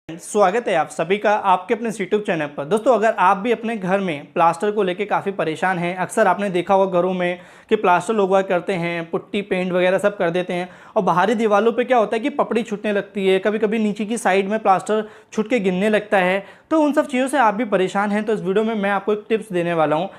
स्वागत है आप सभी का आपके अपने यूट्यूब चैनल पर। दोस्तों, अगर आप भी अपने घर में प्लास्टर को लेके काफ़ी परेशान हैं, अक्सर आपने देखा होगा घरों में कि प्लास्टर लोग करते हैं, पुट्टी पेंट वगैरह सब कर देते हैं और बाहरी दीवारों पे क्या होता है कि पपड़ी छूटने लगती है, कभी कभी नीचे की साइड में प्लास्टर छूट के गिरने लगता है। तो उन सब चीज़ों से आप भी परेशान हैं तो इस वीडियो में मैं आपको एक टिप्स देने वाला हूँ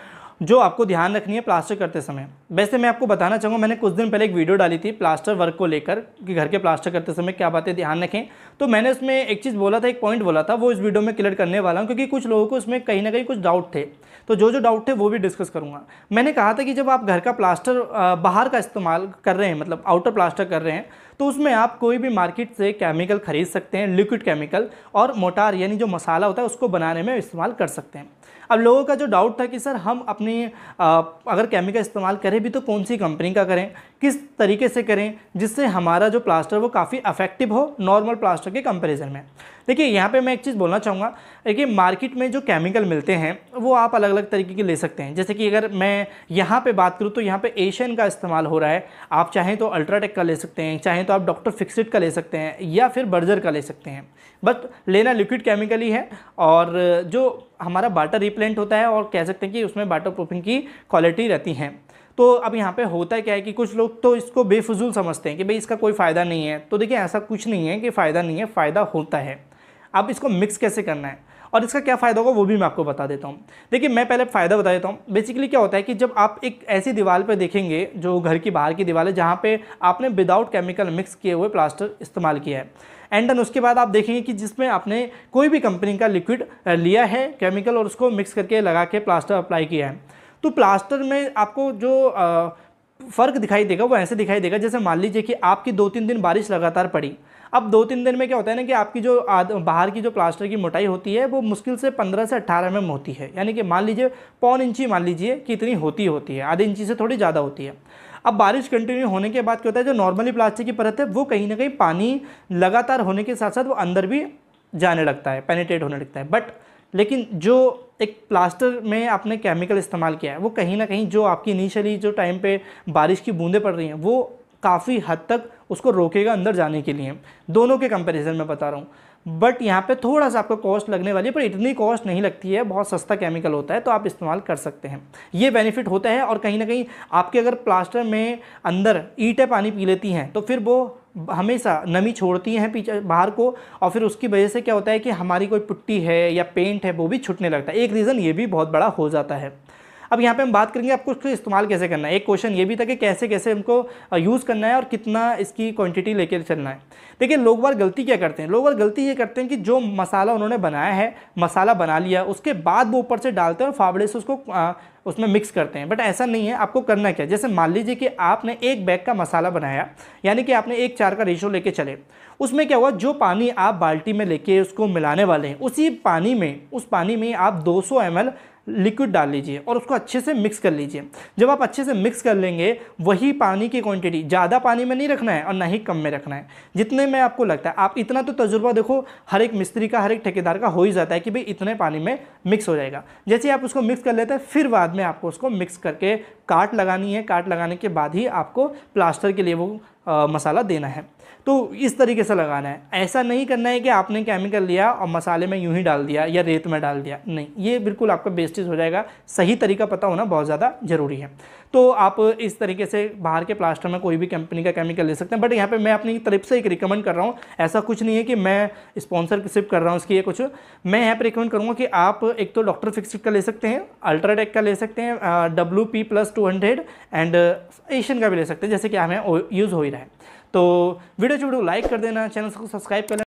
जो आपको ध्यान रखनी है प्लास्टर करते समय। वैसे मैं आपको बताना चाहूँगा, मैंने कुछ दिन पहले एक वीडियो डाली थी प्लास्टर वर्क को लेकर कि घर के प्लास्टर करते समय क्या बातें ध्यान रखें। तो मैंने उसमें एक चीज़ बोला था, एक पॉइंट बोला था, वो इस वीडियो में क्लियर करने वाला हूँ क्योंकि कुछ लोगों को उसमें कहीं ना कहीं कुछ डाउट थे। तो जो डाउट थे वो भी डिस्कस करूँगा। मैंने कहा था कि जब आप घर का प्लास्टर बाहर का इस्तेमाल कर रहे हैं, मतलब आउटर प्लास्टर कर रहे हैं, तो उसमें आप कोई भी मार्केट से केमिकल खरीद सकते हैं, लिक्विड केमिकल, और मोटार यानी जो मसाला होता है उसको बनाने में इस्तेमाल कर सकते हैं। अब लोगों का जो डाउट था कि सर हम अपनी अगर केमिकल इस्तेमाल करें भी तो कौन सी कंपनी का करें, किस तरीके से करें जिससे हमारा जो प्लास्टर वो काफ़ी इफेक्टिव हो नॉर्मल प्लास्टर के कंपैरिजन में। देखिए, यहाँ पे मैं एक चीज़ बोलना चाहूँगा कि मार्केट में जो केमिकल मिलते हैं वो आप अलग अलग तरीके के ले सकते हैं। जैसे कि अगर मैं यहाँ पे बात करूँ तो यहाँ पे एशियन का इस्तेमाल हो रहा है। आप चाहें तो अल्ट्राटेक का ले सकते हैं, चाहें तो आप डॉक्टर फिक्सिट का ले सकते हैं या फिर बर्जर का ले सकते हैं। बट लेना लिक्विड केमिकल ही है और जो हमारा वाटर रिपेलेंट होता है और कह सकते हैं कि उसमें वाटर प्रूफिंग की क्वालिटी रहती है। तो अब यहाँ पे होता क्या है कि कुछ लोग तो इसको बेफजूल समझते हैं कि भाई इसका कोई फ़ायदा नहीं है। तो देखिए, ऐसा कुछ नहीं है कि फ़ायदा नहीं है, फ़ायदा होता है। अब इसको मिक्स कैसे करना है और इसका क्या फ़ायदा होगा वो भी मैं आपको बता देता हूँ। देखिए, मैं पहले फ़ायदा बता देता हूँ। बेसिकली क्या होता है कि जब आप एक ऐसी दीवार पर देखेंगे जो घर की बाहर की दीवार है जहाँ पे आपने विदाउट केमिकल मिक्स किए हुए प्लास्टर इस्तेमाल किया है, एंड देन उसके बाद आप देखेंगे कि जिसमें आपने कोई भी कंपनी का लिक्विड लिया है केमिकल और उसको मिक्स करके लगा के प्लास्टर अप्लाई किया है, तो प्लास्टर में आपको जो फ़र्क दिखाई देगा वो ऐसे दिखाई देगा जैसे मान लीजिए कि आपकी 2-3 दिन बारिश लगातार पड़ी। अब 2-3 दिन में क्या होता है ना कि आपकी जो बाहर की जो प्लास्टर की मोटाई होती है वो मुश्किल से 15 से 18 mm होती है, यानी कि मान लीजिए 1.25 इंची मान लीजिए कि इतनी होती है, आधे इंची से थोड़ी ज़्यादा होती है। अब बारिश कंटिन्यू होने के बाद क्या होता है, जो नॉर्मली प्लास्टिक की परत है वो कहीं ना कहीं पानी लगातार होने के साथ साथ वो अंदर भी जाने लगता है, पेनिट्रेट होने लगता है। बट लेकिन जो एक प्लास्टर में आपने केमिकल इस्तेमाल किया है वो कहीं ना कहीं जो आपकी इनिशियली जो टाइम पे बारिश की बूंदें पड़ रही हैं वो काफ़ी हद तक उसको रोकेगा अंदर जाने के लिए। दोनों के कंपैरिजन में बता रहा हूँ। बट यहाँ पे थोड़ा सा आपको कॉस्ट लगने वाली है, पर इतनी कॉस्ट नहीं लगती है, बहुत सस्ता केमिकल होता है तो आप इस्तेमाल कर सकते हैं। ये बेनिफिट होता है। और कहीं ना कहीं आपके अगर प्लास्टर में अंदर ईंटें पानी पी लेती हैं तो फिर वो हमेशा नमी छोड़ती हैं पीछे बाहर को, और फिर उसकी वजह से क्या होता है कि हमारी कोई पुट्टी है या पेंट है वो भी छूटने लगता है। एक रीज़न ये भी बहुत बड़ा हो जाता है। अब यहाँ पे हम बात करेंगे आपको इसको इस्तेमाल कैसे करना है। एक क्वेश्चन ये भी था कि कैसे कैसे हमको यूज़ करना है और कितना इसकी क्वांटिटी लेकर चलना है। देखिए, लोग बार गलती क्या करते हैं, लोग बार गलती ये करते हैं कि जो मसाला उन्होंने बनाया है, मसाला बना लिया, उसके बाद वो ऊपर से डालते हैं और फावड़े से उसको उसमें मिक्स करते हैं। बट ऐसा नहीं है। आपको करना क्या, जैसे मान लीजिए कि आपने 1 बैग का मसाला बनाया, यानी कि आपने 1:4 का रेशो लेके चले। उसमें क्या हुआ, जो पानी आप बाल्टी में लेके उसको मिलाने वाले हैं उसी पानी में, उस पानी में आप 200 ml लिक्विड डाल लीजिए और उसको अच्छे से मिक्स कर लीजिए। जब आप अच्छे से मिक्स कर लेंगे, वही पानी की क्वांटिटी, ज़्यादा पानी में नहीं रखना है और ना ही कम में रखना है, जितने में आपको लगता है। आप इतना तो तजुर्बा देखो हर एक मिस्त्री का, हर एक ठेकेदार का हो ही जाता है कि भाई इतने पानी में मिक्स हो जाएगा। जैसे आप उसको मिक्स कर लेते हैं, फिर बाद में आपको उसको मिक्स करके काट लगानी है। काट लगाने के बाद ही आपको प्लास्टर के लिए वो मसाला देना है। तो इस तरीके से लगाना है। ऐसा नहीं करना है कि आपने केमिकल लिया और मसाले में यूं ही डाल दिया या रेत में डाल दिया, नहीं, ये बिल्कुल आपका वेस्टेज हो जाएगा। सही तरीका पता होना बहुत ज़्यादा ज़रूरी है। तो आप इस तरीके से बाहर के प्लास्टर में कोई भी कंपनी का केमिकल ले सकते हैं। बट यहाँ पे मैं अपनी तरफ से एक रिकमेंड कर रहा हूँ, ऐसा कुछ नहीं है कि मैं स्पॉन्सरशिप कर रहा हूँ इसकी, ये कुछ मैं यहाँ पे रिकमेंड करूँगा कि आप एक तो डॉक्टर फिक्सिट का ले सकते हैं, अल्ट्राटेक का ले सकते हैं, WP+200 एंड एशियन का भी ले सकते हैं, जैसे कि हमें यूज़ हो ही रहा है। तो वीडियो लाइक कर देना, चैनल को सब्सक्राइब कर लेना।